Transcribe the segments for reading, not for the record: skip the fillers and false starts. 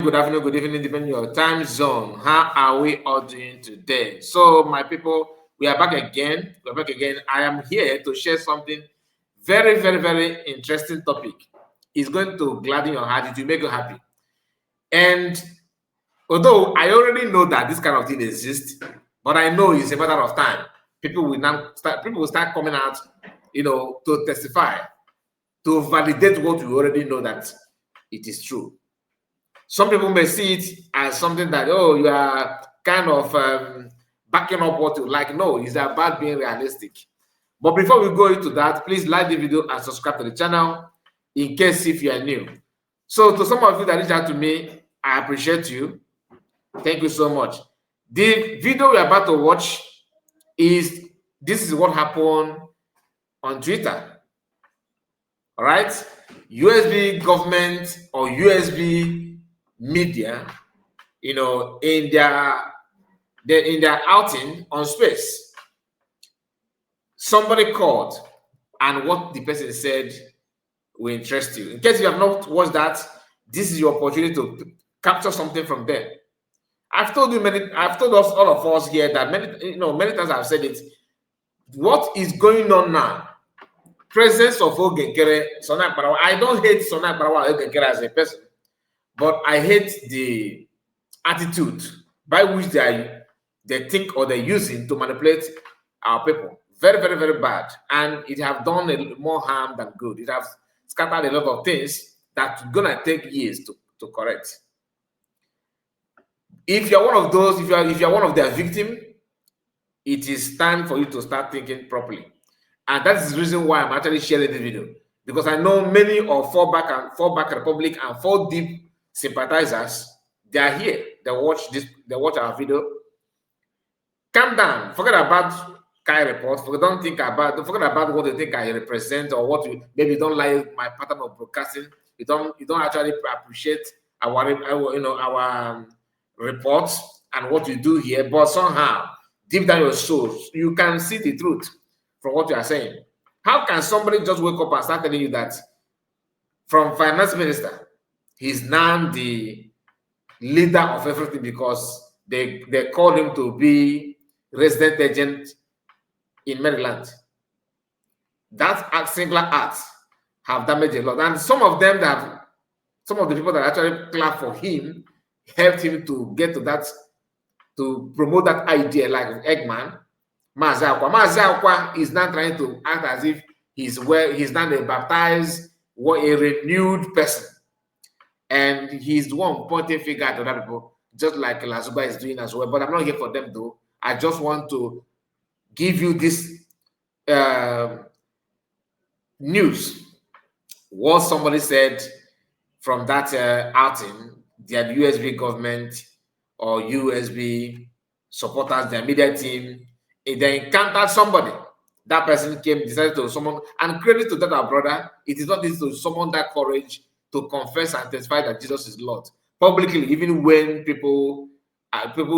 good evening, depending on your time zone. How are we all doing today? So, my people, we are back again. We're back again. I am here to share something very interesting topic. It's going to gladden your heart, it will make you happy. And although I already know that this kind of thing exists, but I know it's a matter of time. People will start coming out, to testify, to validate what we already know that it is true. Some people may see it as something that, oh, you are kind of backing up what you like. No, it's about being realistic. But before we go into that, please like the video and subscribe to the channel in case if you are new. So to some of you that reach out to me, I appreciate you. Thank you so much. The video we're about to watch this is what happened on Twitter. All right? USB government or USB media, in their outing on space. Somebody called, and what the person said will interest you. In case you have not watched that, this is your opportunity to capture something from there. I've told us, all of us here, that many times I've said it. What is going on now? Presence of Ogenkere, Sona Akparawa. I don't hate Sona Akparawa or Ogenkere as a person, but I hate the attitude by which they think or they're using to manipulate our people. Very bad. And it have done more harm than good. It has scattered a lot of things that's gonna take years to correct. If you're one of those, if you're one of their victims, it is time for you to start thinking properly. And that is the reason why I'm actually sharing this video. Because I know many of Fallback Republic and Fall Deep sympathizers, they are here. They watch our video. Calm down. Forget about Kai report. Forget about what you think I represent, or what you maybe don't like my pattern of broadcasting. You don't actually appreciate our reports and what you do here. But somehow, deep down your soul, you can see the truth from what you are saying. How can somebody just wake up and start telling you that from finance minister, he's now the leader of everything because they called him to be resident agent in Maryland? That singular act have damaged a lot. And some of the people that actually clap for him helped him to get to that, to promote that idea, like Eggman. Mazi Akwa is now trying to act as if he's not a baptized, a renewed person. And he's the one pointing finger at other people, just like Lazuba is doing as well. But I'm not here for them, though. I just want to give you this news. What somebody said from that outing, their USB government or USB supporters, their media team, they encountered somebody. That person decided to summon, and credit to that our brother, it is not easy to summon that courage to confess and testify that Jesus is Lord publicly, even when people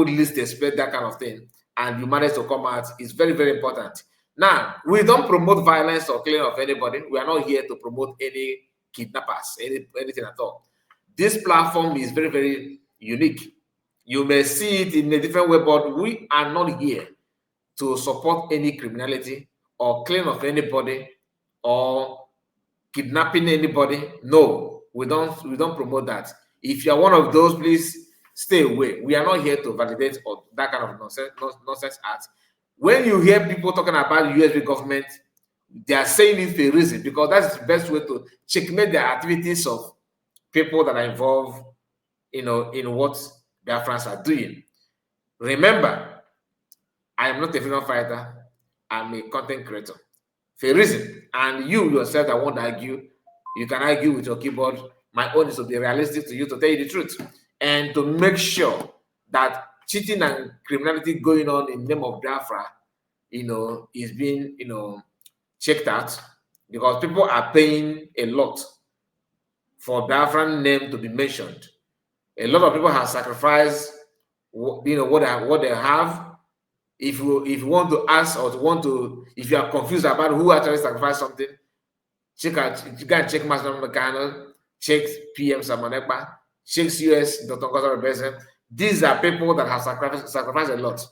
least expect that kind of thing, and you manage to come out. Is very important. Now, we don't promote violence or killing of anybody. We are not here to promote any kidnappers, anything at all. This platform is very unique. You may see it in a different way, but we are not here to support any criminality or killing of anybody or kidnapping anybody. No, we don't promote that. If you are one of those, please stay away. We are not here to validate or that kind of nonsense acts. When you hear people talking about USB government, they are saying it for a reason, because that's the best way to checkmate the activities of people that are involved, in what Biafrans are doing. Remember, I am not a freedom fighter. I'm a content creator for a reason. And you yourself that won't argue, you can argue with your keyboard. My own is to be realistic to you, to tell you the truth, and to make sure that cheating and criminality going on in the name of Biafra, is being, checked out, because people are paying a lot for Biafran name to be mentioned. A lot of people have sacrificed, what they have. If you want to ask, or if you are confused about who actually sacrificed something, you can check Master Mekano, check PM Samanekpa, Sheikh's US, Dr. Ngozi Orabueze. These are people that have sacrificed a lot.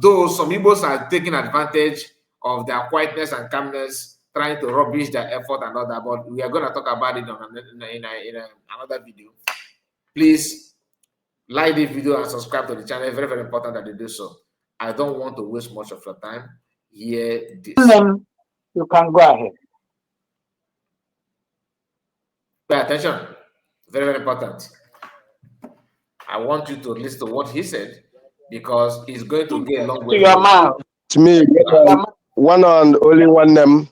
Though some Igbos are taking advantage of their quietness and calmness, trying to rubbish their effort and all that, but we are going to talk about it in another video. Please like this video and subscribe to the channel. It's very, very important that you do so. I don't want to waste much of your time. Hear this. You can go ahead. Pay attention. Very, very important. I want you to listen to what he said because it's going to get a long way. To your mouth. It's me, one and only one name.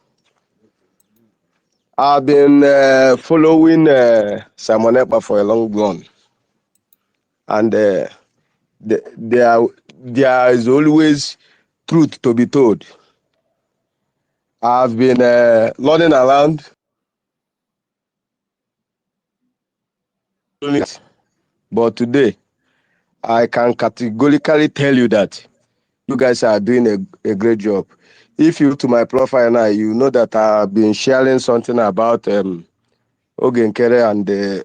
I've been following Simon Ekpa for a long run. And there is always truth to be told. I've been running around. But today, I can categorically tell you that you guys are doing a great job. If you look to my profile now, you know that I've been sharing something about Ogenkere and the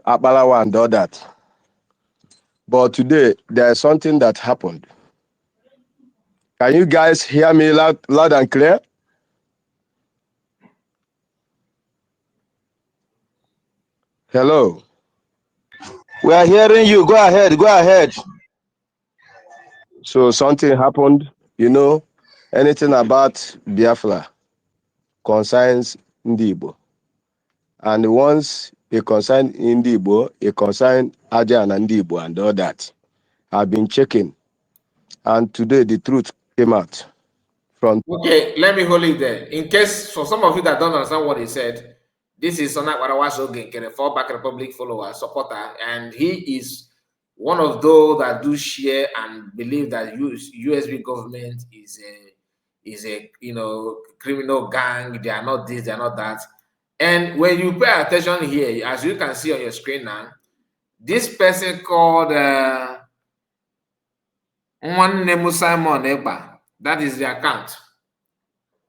Abalawa and all that. But today, there is something that happened. Can you guys hear me loud and clear? Hello. We are hearing you. Go ahead. Go ahead. So something happened, you know, anything about Biafra concerns Ndibo. And once it concerns Ndibo, it concerns Aja and Ndibo and all that. I've been checking. And today the truth came out. Okay, let me hold it there. In case, for some of you that don't understand what he said, this is Sonak Warawaso Genkere, Fallback Republic follower, supporter, and he is one of those that do share and believe that USB government is a criminal gang. They are not this, they are not that. And when you pay attention here, as you can see on your screen now, this person called Nwanemu Simon Ekpa, that is the account,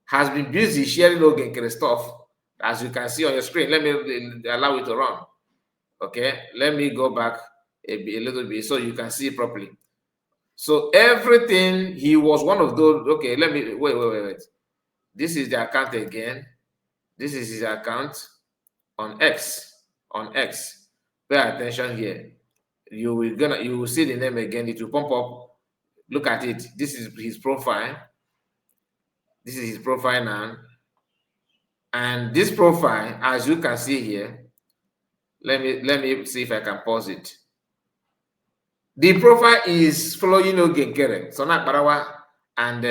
has been busy sharing Ogenkere stuff. As you can see on your screen, let me allow it to run. Okay, let me go back a little bit so you can see properly. So everything, he was one of those. Okay, let me wait. This is the account again. This is his account on X. Pay attention here. You will see the name again. It will pump up. Look at it. This is his profile. This is his profile now. And this profile, as you can see here, let me see if I can pause it. The profile is following Ogenkere, Sonak Barawa, and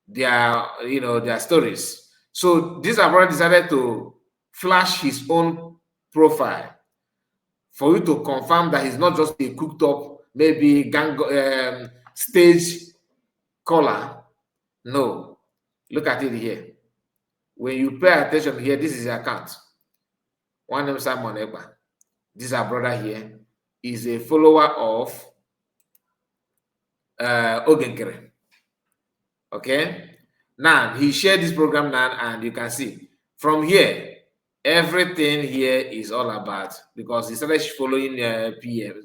their stories. So this Abra decided to flash his own profile for you to confirm that he's not just a cooked up, maybe gang stage caller. No, look at it here. When you pay attention here, this is his account. One name Simon Ekpa. This our brother here is a follower of Ogenkere. Okay. Now he shared this program now, and you can see from here everything here is all about, because he started following DPM,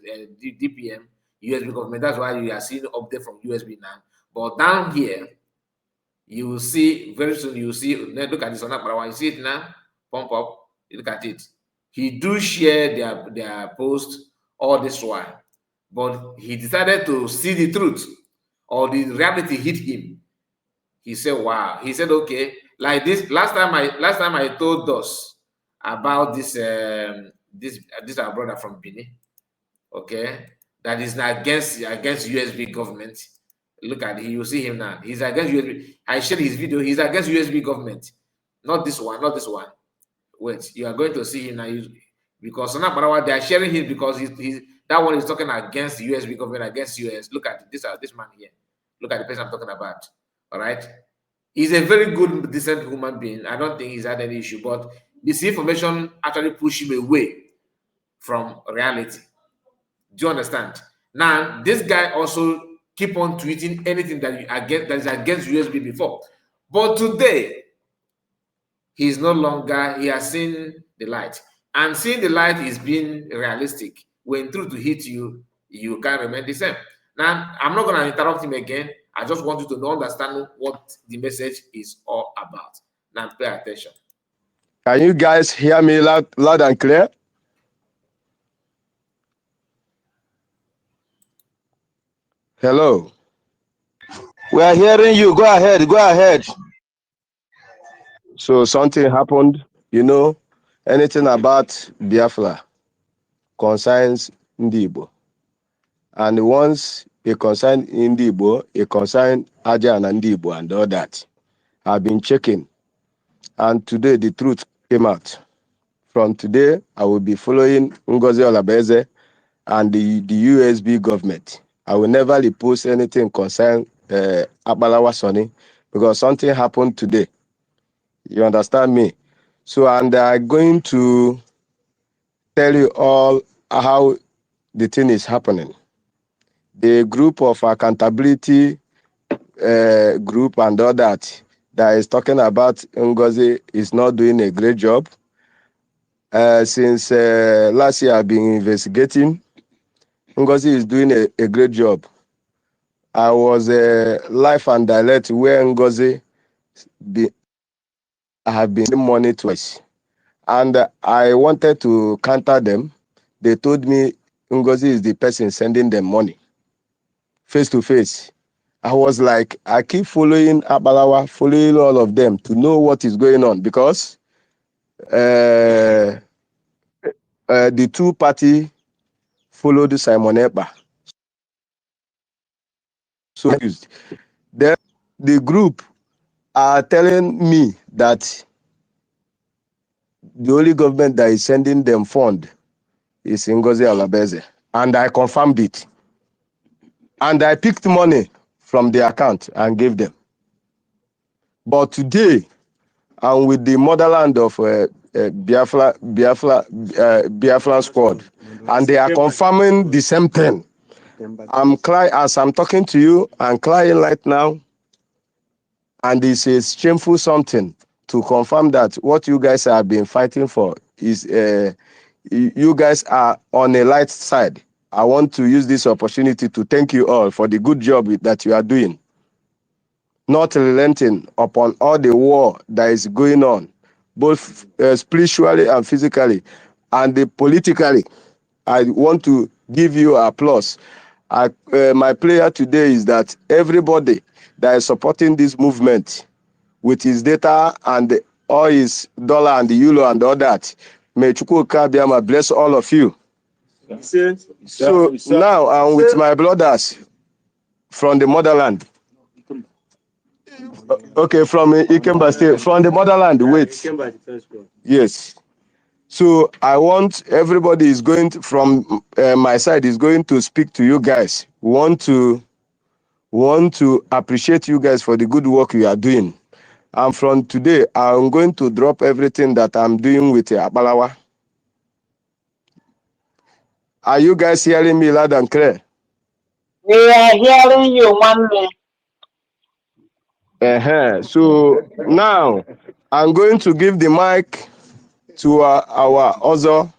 USB government. That's why you are seeing update from USB now. But down here, you will see very soon. You will see. Look at this on that. You see it now. Pump up. Look at it. He do share their post all this while, but he decided to see the truth, or the reality hit him. He said, "Wow." He said, "Okay, like this. Last time I told us about this our brother from Benin, okay, that is against USB government." Look at it. You see him now. He's against USB. I shared his video. He's against USB government. Not this one. Not this one. Wait. You are going to see him now. Because they are sharing him because he's that one is talking against the USB government, against US. Look at this man here. Look at the person I'm talking about. All right. He's a very good, decent human being. I don't think he's had any issue. But this information actually pushed him away from reality. Do you understand? Now, this guy also keep on tweeting anything that is against USB before. But today, He's no longer, he has seen the light. And seeing the light is being realistic. When truth to hit you, you can't remain the same. Now, I'm not going to interrupt him again. I just want you to understand what the message is all about. Now, pay attention. Can you guys hear me loud and clear? Hello. We are hearing you. Go ahead. Go ahead. So something happened, anything about Biafra concerns Ndi Igbo. And once it concerns Ndi Igbo, it concerns Aja and Ndi Igbo and all that. I've been checking. And today the truth came out. From today, I will be following Ngozi Orabueze and the USB government. I will never repost anything concerning Abalawa Sonny because something happened today. You understand me? So, and I'm going to tell you all how the thing is happening. The group of accountability group and all that is talking about Ngozi is not doing a great job. Since last year, I've been investigating. Ngozi is doing a great job. I was live and direct where Ngozi have been sending money twice. And I wanted to counter them. They told me Ngozi is the person sending them money face to face. I was like, I keep following Abalawa, following all of them to know what is going on because the two parties followed Simon Ekpa. So then the group are telling me that the only government that is sending them fund is Ngozi Orabueze. And I confirmed it. And I picked money from the account and gave them. But today, I'm with the motherland of Biafra squad, and they are confirming the same thing. As I'm talking to you, I'm crying right now, and it's a shameful something to confirm that what you guys have been fighting for is you guys are on a light side. I want to use this opportunity to thank you all for the good job that you are doing. Not relenting upon all the war that is going on, both spiritually and physically, and politically. I want to give you applause. My prayer today is that everybody that is supporting this movement with his data and all his dollar and the euro and all that, may Chukwuka Biama bless all of you. So now I'm with my brothers from the motherland. Okay, from Ikemba State, from the motherland. Wait. Yes. So I want everybody is going to, from my side is going to speak to you guys. We want to appreciate you guys for the good work you are doing. And from today, I'm going to drop everything that I'm doing with Abalawa. Are you guys hearing me loud and clear? We are hearing you, one day. So now I'm going to give the mic to our other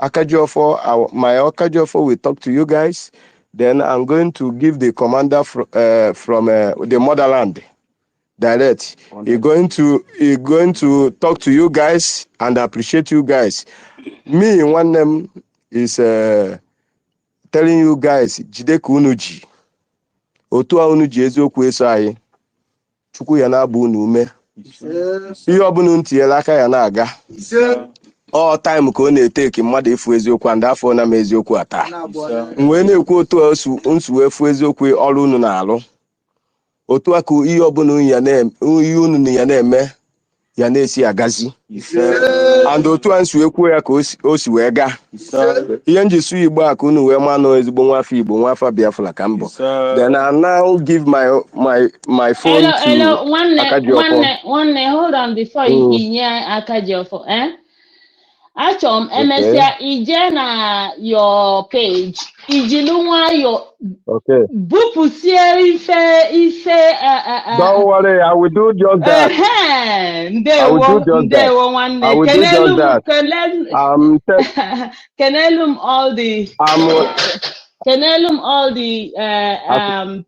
Akajiofo. My Akajiofo will talk to you guys. Then I'm going to give the commander from the motherland direct. He's going to talk to you guys and appreciate you guys. Me, one name is telling you guys, Jideka Unuji. Otu Unuji eziokwu eso anyị. Chukwu ya na-abụ unu ume. Ihe ọbụla ntinyela aka ya na-aga. All time ka ọ na-eteki mmadụ efu eziokwu and afọ na m eziokwu ata. Mgbe na-ekwu otu nsu efu eziokwu ọrụ unu na-alụ. Otu aka ihe ọbụla unu ya na-eme ya na-esi agazi. And otu a nsu ekwu ya ka o si wee gaa. Ihe njisu Igbo a ka unu wee manụ ezigbo nwafọ Igbo nwafọ Biafra ka mbọ. Then I now give my phone to Akajiofo. One, hold on before you hear Akajiofo. Achom Emesia Ijena your page. Ijilunwa your Okay. Bupusie ife Don't worry, I will do just that. I will do just that. I will do just that. Kenelum all the Kenelum all the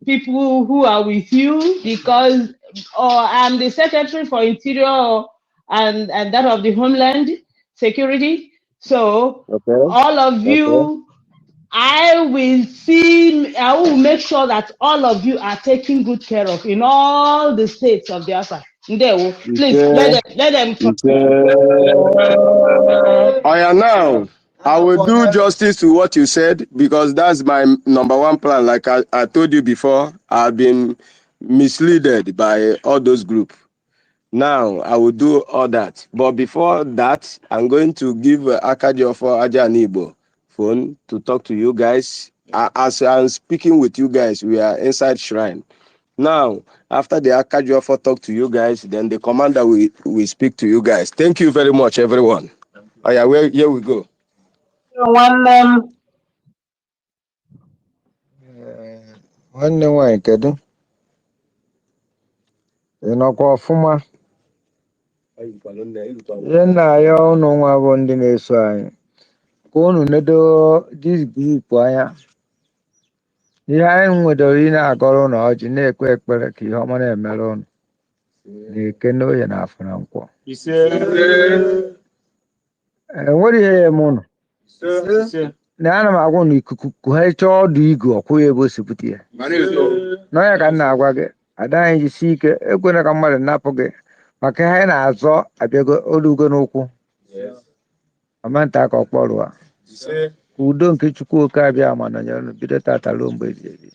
people who are with you, because I'm the Secretary for Interior and that of the Homeland Security. So all of you, I will make sure that all of you are taken good care of in all the states of Biafra. Please let them talk. Now, I will do justice to what you said, because that's my number one plan. Like I told you before, I've been misled by all those groups. Now, I will do all that. But before that, I'm going to give Akadio for Aja Nibo phone to talk to you guys. As I'm speaking with you guys, we are inside Shrine. Now, after the Akadio for talk to you guys, then the commander will speak to you guys. Thank you very much, everyone. Oh, yeah, here we go. Nwanne nwanyị kedu? Ị nọkwa ọfụma? Ihe nna ya ụnụ nwa bụ ndị na-eso anyị ka unu nedo this group anya. Ihe anyị nwedoro ị na-agọrọ ụnụ ọjị na-ekpe ekpere ka ihe ọma na-emere ụnụ na-eke n'oye na afọ na nkwọ. Enwere ihe ya eme ụnụ na ana m agwa ụnụ ikuku kụgharịchaa ọdụ igwe ọkwụ ya ebe o si pụta ya. N'ọnya ka m na-agwa gị, ada anyị jisi ike, ekwena ka mmadụ napụ gị maka ihe anyị na-azọ abịago olugo n'ụkwụ. Amanta ka ọkpọrọ a. Ka udo nke Chukwu oke abịa ma nọnyere unu bido tata ruo mgbe eji ebi.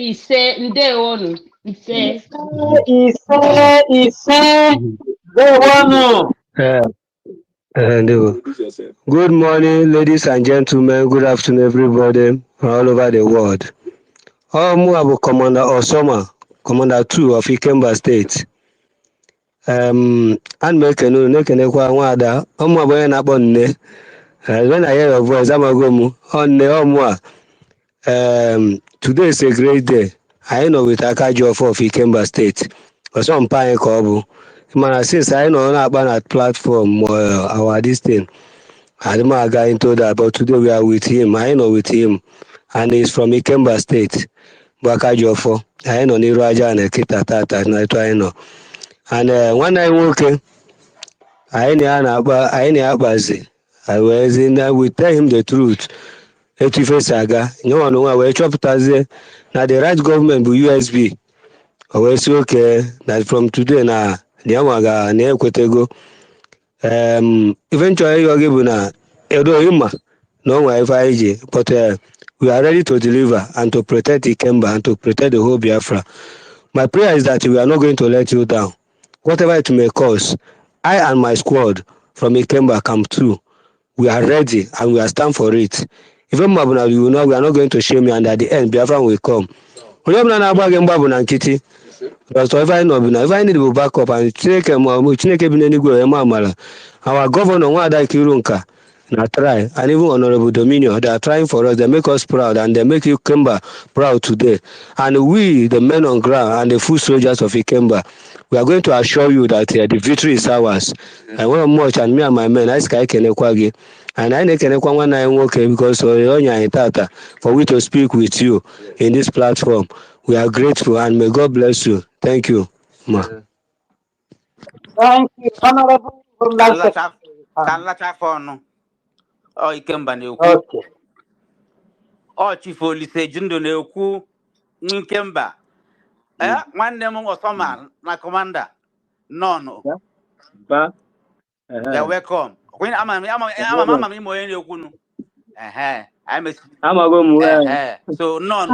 Ise ndewonu. Ise. Ndewonu. Good morning, ladies and gentlemen. Good afternoon, everybody from all over the world. I'm Commander Osoma, Commander 2 of Ikemba State. And Mekenu, Nekenekwa Wada, Omwa Nabonne. When I hear your voice, I'm a gomu. Omwa. Today is a great day. I know with Akajo of Ikemba State. Or some Pine Kobu. Man, since I know about that platform, our this thing. I don't know guy into that, but today we are with him. I know with him. And he's from Ikemba State. Bakajofo. I know Niraja and Kita Tata, I know. And when I work, I was in we tell him the truth. Saga, no one know where chop now the right government with USB. Always okay that from today now, Niamaga, Nequetego. Eventually you are given Edo no Wi-Fi, but we are ready to deliver and to protect Ikemba and to protect the whole Biafra. My prayer is that we are not going to let you down. Whatever it may cost, I and my squad from Ikemba come through. We are ready and we are stand for it. Even Mabuna, you know, we are not going to shame you, and at the end, Biafra will come. So if I need to back up and our governor Wada Kirunka na try, and even Honorable Dominion, they are trying for us. They make us proud, and they make Ikemba proud today. And we, the men on ground and the foot soldiers of Ikemba, we are going to assure you that the victory is ours. I want much, and me and my men, I sky Kenekwagi, and I can okay because for we to speak with you in this platform. We are grateful, and may God bless you. Thank you, ma. Thank you, Honorable. Ikemba na-ekwu Chief Olise Jundo na-ekwu Ikemba nwanne m Osoma na commander nọ you're welcome. When ama m imo onye na-ekwu nu so none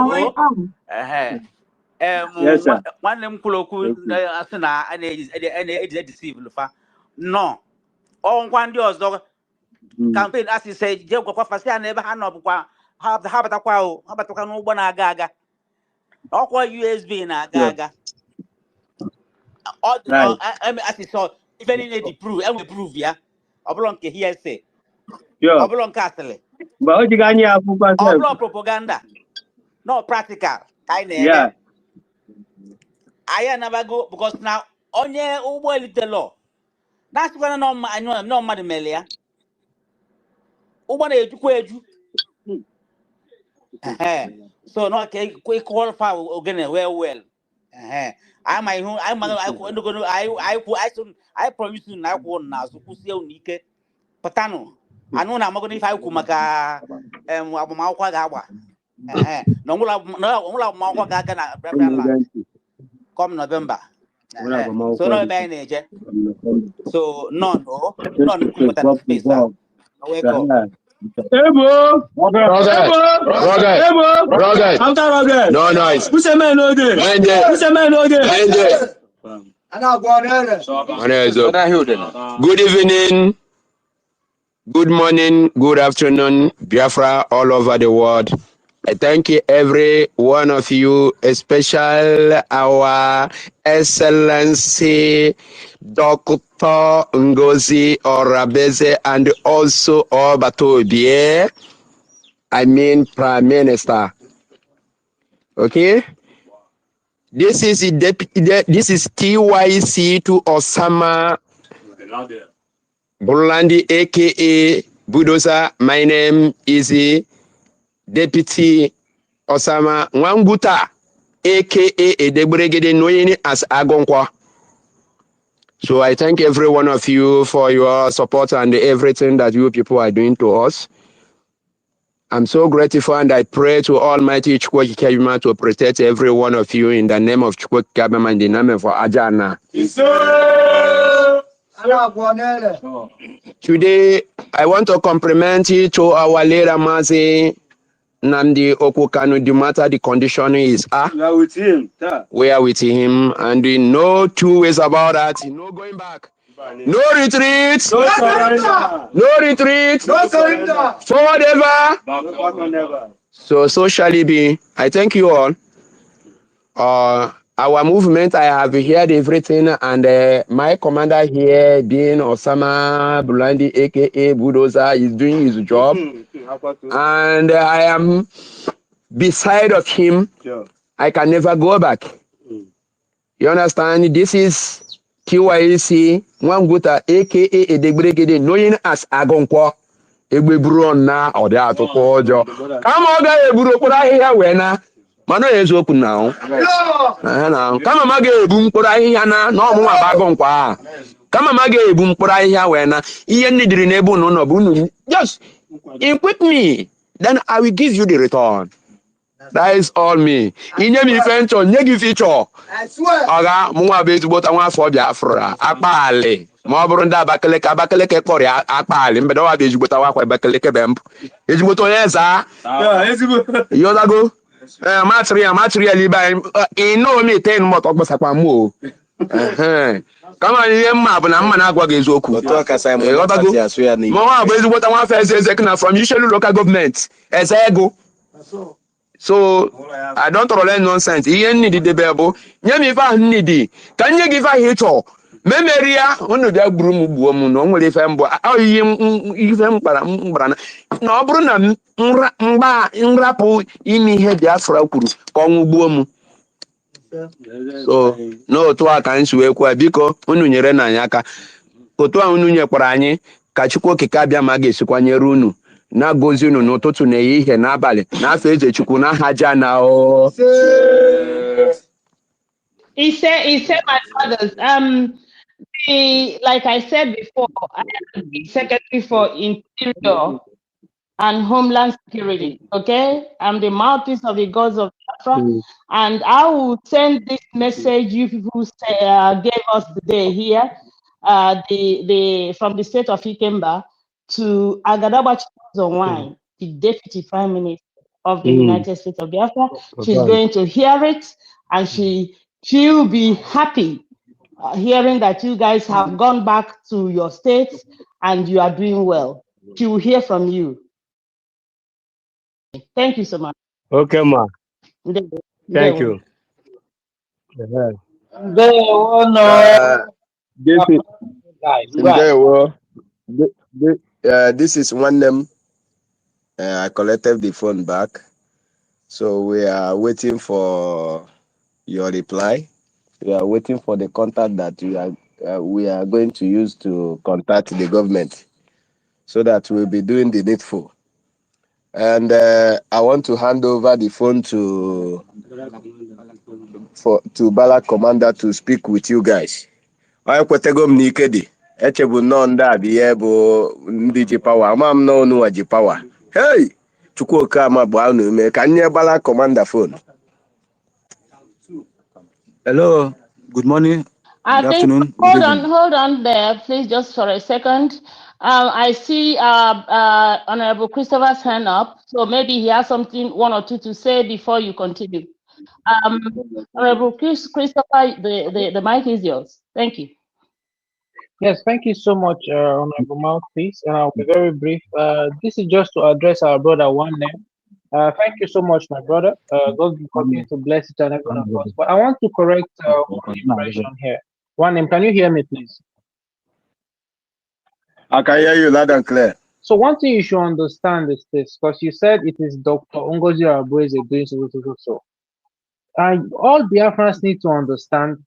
nwanne m kwuru okwu asị na a na-eji deceive lufa no ọnwa ndị ọzọ campaign asị se je gwakwa fasi na ebe ha nọ bụkwa ha batakwa n'ụgbọ na-aga aga ọkwa USB na-aga aga all Right. I mean, as you saw, if any need to prove, I will prove ya. Oblong ke hearsay. Sure. Oblong castle. But what you got here for yourself? Oblong propaganda. No practical. Yeah. I never go because now onye ubo the law. That's when I know no mad melia. Ubo na eju. So no qualify again well. I promise you na na so kusi unike. Patano. Anu na magoni if I kumaka abumauka gawa. No mula mauka gaga na reference land. Come November. So no by nature. So none kumata space. Wake up. Ebo! Rocket. Ebo! Rocket. After Rocket. No noise. Who's a man again? Mende. Who's a man again? Mende. Good evening, good morning, good afternoon, Biafra all over the world. I thank you, every one of you, especially our Excellency Dr. Ngozi Orabueze and also Orabueze. I mean Prime Minister. Okay? This is TYC to Osama Burlandi, aka Budosa. My name is Deputy Osama Wanguta, aka Edebregede, known as Agonkwa. So I thank every one of you for your support and everything that you people are doing to us. I'm so grateful, and I pray to Almighty Chukwu Kikayuma to protect every one of you in the name of Chukwu Kikayuma and the name of Ajana. Today, I want to compliment you to our leader, Mazi Namdi Okukanu. No matter the condition is, We are with him. we are with him, and we know two ways about that. No going back. No retreat. No surrender. No retreat. No surrender. Forward ever. Backward never. So shall it be. I thank you all. Our movement, I have heard everything, and my commander here, being Osama Bulandi, aka Budoza, is doing his job, and I am beside of him. Sure. I can never go back. You understand? This is TYC Wanguta, aka Edebregede, known as Agonkwa. Egbeburu na ọ dị atụkọ ọjọọ. Kama ọ gaghị eburu okporo ahịhịa wee na, mana ọ eziokwu na kama ma ga-ebu mkpụrụ ahịhịa na ọmụnwa bụ Agonkwa a. Kama ma ga-ebu mkpụrụ ahịhịa wee na, ihe ndị dịrị n'ebe unu nọ bụ unu just equip me, then I will give you the return. That is all me. Inye m ife nchọ, nye gị ife ịchọ. Ọga mụnwa bụ ezigbota nwa afọ Biafra akpali. Ma ọ bụrụ ndị Abakaliki kpọrọ akpali mbedo wa bụ ezigbota wakwa Abakaliki be mpụ. Ezigbota onye eza. Yodago. Material ibe ino me ten moto gbasakwa mu o. Kama ihe mma bụ na mma na-agwa gị eziokwu. Ma ọ bụ ezigbota nwa afọ eze na from usually local government. Eze ego. So I don't tolerate nonsense. Ihe nnidi debe bụ nye m ife ahụ nnidi ka nye gị ife ahụ ịchọ memeri ya unu bịa gburu m gbuo m na o nwere ife mbụ ife mgbara na ọ bụrụ na nrapụ ime ihe Biafra kwuru ka ọnwụ gbuo m. So n'otu a ka nsi wee kwuo biko unu nyere na anyị aka otu ahụ unu nyekwara anyị ka Chukwu okike abịa ma ga-esikwanyere unu na-agọzi unu n'ụtụtụ na ehihie n'abalị n'afọ eze Chukwu n'aha Jana o. He said, my brothers, like I said before, I am the Secretary for Interior and Homeland Security, okay? I'm the mouthpiece of the gods of Biafra, and I will send this message you people gave us today here, from the state of Ikemba to Agadabachi Zonwai, the Deputy Prime Minister of the United States of Biafra. She's going to hear it, and she'll be happy hearing that you guys have gone back to your states and you are doing well. She will hear from you. Thank you so much. Okay, ma. Thank you. This is Right. this is one name. I collected the phone back, so we are waiting for your reply. We are waiting for the contact that we are going to use to contact the government, so that we'll be doing the needful. And I want to hand over the phone to Bala Commander to speak with you guys. I kwetego m n'ike dị. Echebu nnọọ ndị a bụ ihe bụ ndị ji pawa. Ama m na ọnụ ji pawa. Hey! Chukwuoke ama bụ anụ ume ka nye Bala Commander phone. Hello, good morning, I good think, afternoon, good evening. hold on there, please, just for a second. I see Honorable Christopher's hand up, so maybe he has something, one or two to say before you continue. Honorable Christopher, the mic is yours. Thank you. Yes, thank you so much, Honorable Mouthpiece, and I'll be very brief. This is just to address our brother One Name. Thank you so much, my brother. God will continue to bless each and every one of us. But I want to correct one impression here. One Name, can you hear me, please? I can hear you loud and clear. So one thing you should understand is this, because you said it is Dr. Ngozi Orabueze doing so. And all Biafrans need to understand,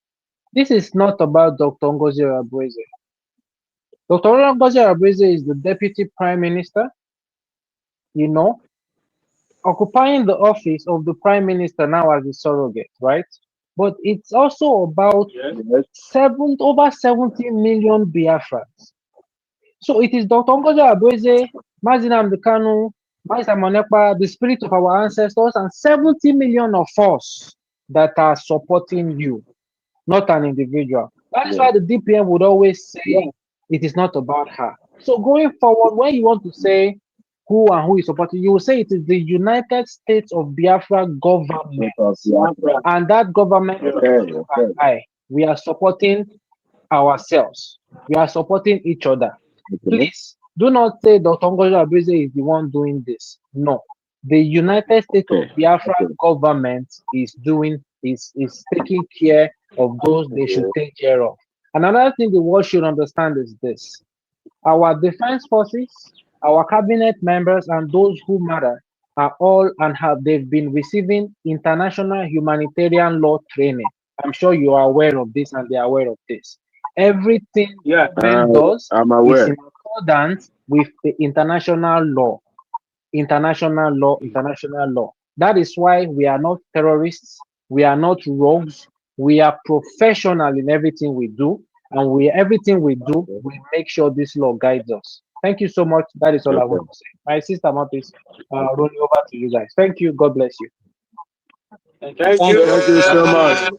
this is not about Dr. Ngozi Orabueze. Dr. Orabueze Orabueze is the Deputy Prime Minister, occupying the office of the Prime Minister now as a surrogate, right? But it's also about over 70 million Biafrans. So it is Dr. Ngozi Orabueze, Mazi Nnamdi Kanu, Mazi Monepa, the spirit of our ancestors, and 70 million of us that are supporting you, not an individual. That is why the DPM would always say it is not about her. So going forward, when you want to say who is supporting, you will say it is the United States of Biafra government, and that government we are supporting ourselves. We are supporting each other. Please do not say Dr. Ngozi Orabueze is the one doing this. No, the United States of Biafra government is taking care of those they should take care of. And another thing the world should understand is this: our defense forces, our cabinet members, and those who matter are all they've been receiving international humanitarian law training. I'm sure you are aware of this, and they are aware of this. Everything government does is in accordance with the international law. That is why we are not terrorists, we are not rogues, we are professional in everything we do, and everything we do, we make sure this law guides us. Thank you so much. That is all I want to say. My sister Matis, rolling over to you guys. Thank you. God bless you. Thank you so much.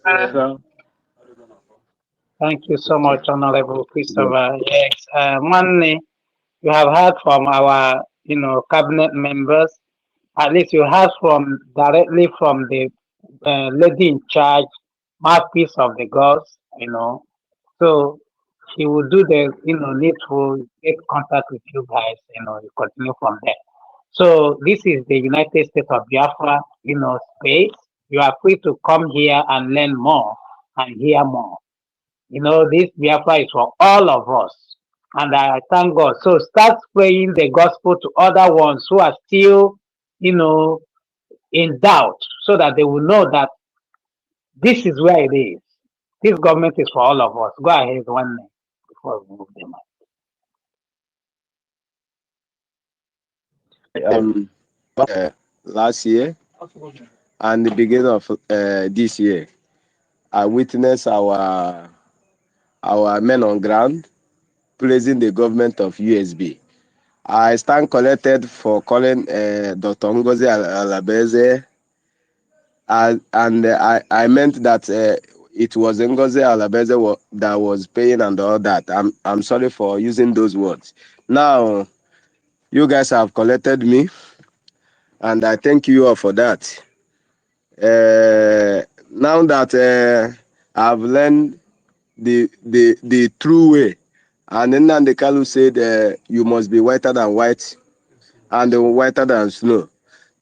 Thank you so much, Honorable Christopher. Yes, Money, you have heard from our, cabinet members. At least you heard directly from the lady in charge, mouthpiece of the gods. So she will do the, needful, get contact with you guys. You continue from there. So this is the United States of Biafra, space. You are free to come here and learn more and hear more. This Biafra is for all of us. And I thank God. So start spreading the gospel to other ones who are still, in doubt, so that they will know that this is where it is. This government is for all of us. Go ahead, one minute before we move them up. Last year and the beginning of this year, I witnessed our men on ground praising the government of USB. I stand collected for calling Dr. Ngozi Orabueze, and I meant that it was Ngozi Orabueze that was paying and all that. I'm sorry for using those words. Now, you guys have collected me, and I thank you all for that. Now that I've learned the true way, and then Nnamdi Kanu said you must be whiter than white and whiter than snow.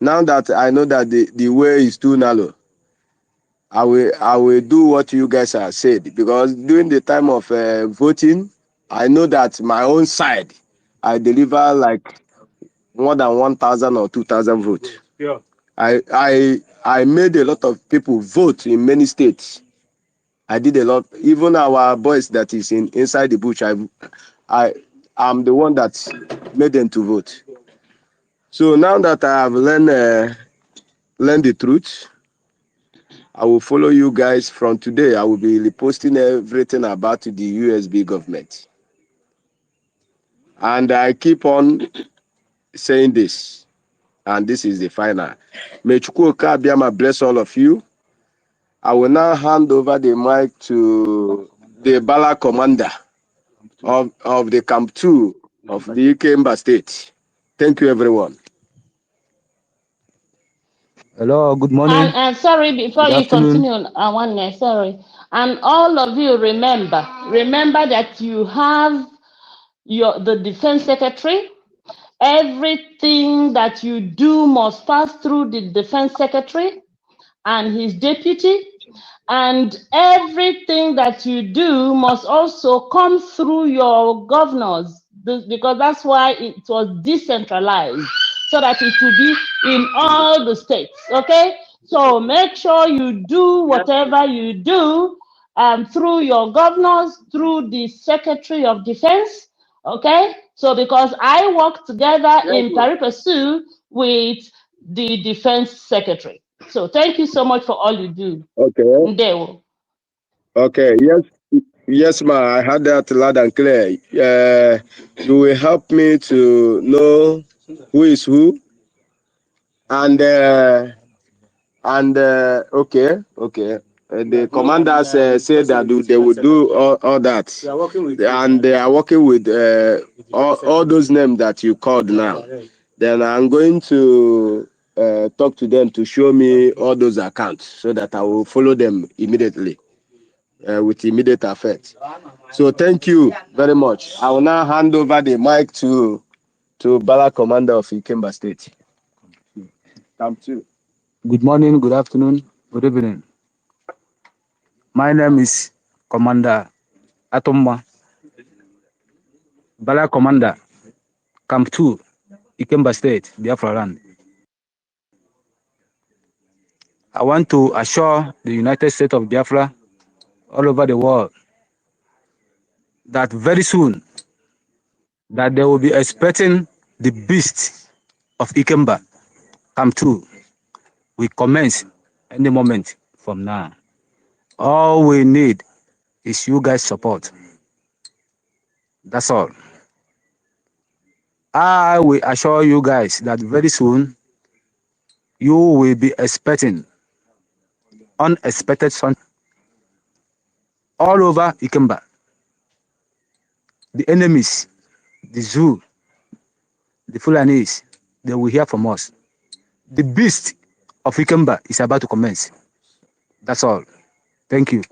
Now that I know that the way is too narrow, I will do what you guys have said, because during the time of voting, I know that my own side, I deliver like more than 1,000 or 2,000 votes. Yeah. I made a lot of people vote in many states. I did a lot. Even our boys that is inside the bush, I'm the one that made them to vote. So now that I have learned the truth, I will follow you guys from today. I will be reposting everything about the USB government. And I keep on saying this, and this is the final. May Chukwuka Abiyama bless all of you. I will now hand over the mic to the Bala commander of the Camp 2 of the Ikemba State. Thank you, everyone. Hello, good morning. And sorry, before Good you afternoon. continue, one minute, sorry. And all of you remember that you have the defense secretary. Everything that you do must pass through the defense secretary and his deputy. And everything that you do must also come through your governors, because that's why it was decentralized, so that it will be in all the states. Okay, so make sure you do whatever you do through your governors, through the Secretary of Defense. Okay, so because I work together in Paripasu with the Defense Secretary. So thank you so much for all you do. Okay. Ndewo. Okay. Yes, ma. I heard that loud and clear. You will help me to know who is who, and okay. The commanders say that they will do all that, and they are working with all those names that you called now. Then I'm going to talk to them to show me all those accounts, so that I will follow them immediately with immediate effect. So thank you very much. I will now hand over the mic to Bala Commander of Ikemba State. Come to. Good morning, good afternoon, good evening. My name is Commander Atomma, Bala Commander, Camp 2, Ikemba State, Biafra land. I want to assure the United States of Biafra, all over the world, that very soon, that they will be expecting the beast of Ikemba, Camp 2, will commence any moment from now. All we need is you guys' support. That's all. I will assure you guys that very soon you will be expecting unexpected something all over Ikemba. The enemies, the zoo, the Fulanis, they will hear from us. The beast of Ikemba is about to commence. That's all. Thank you,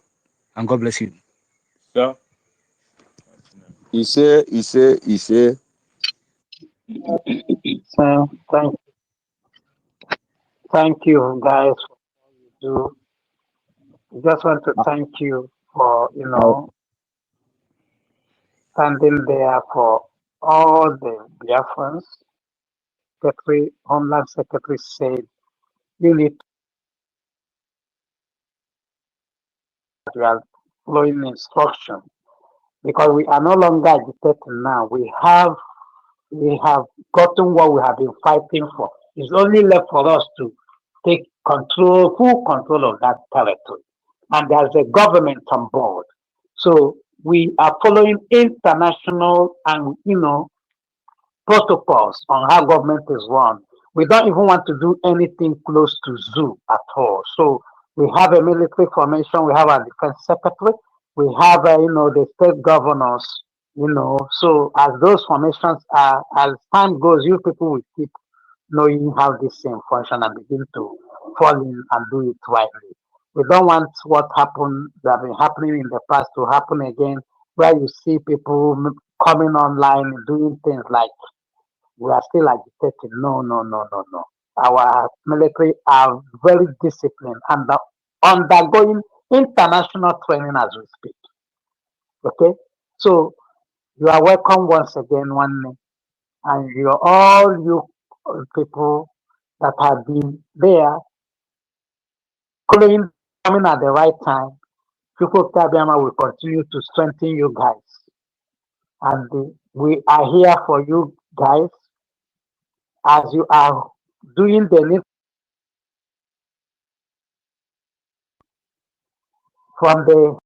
and God bless you. Yeah. He say. So thank you guys for do. Just want to thank you for standing there for all the Biafrans. Secretary, Homeland Secretary said you need to are following instruction because we are no longer agitating now. We have gotten what we have been fighting for. It's only left for us to take full control of that territory. And there's a government on board. So we are following international and protocols on how government is run. We don't even want to do anything close to zoo at all. So we have a military formation, we have a defense secretary, we have the state governors, so as those formations are, as time goes, you people will keep knowing how this thing function and begin to fall in and do it rightly. We don't want what happened that have been happening in the past to happen again, where you see people coming online and doing things like we are still agitating. No. Our military are very disciplined, and undergoing international training as we speak. Okay, so you are welcome once again, one day, and all you people that have been there, coming at the right time. People Kabiama will continue to strengthen you guys, and we are here for you guys as you are doing the need from the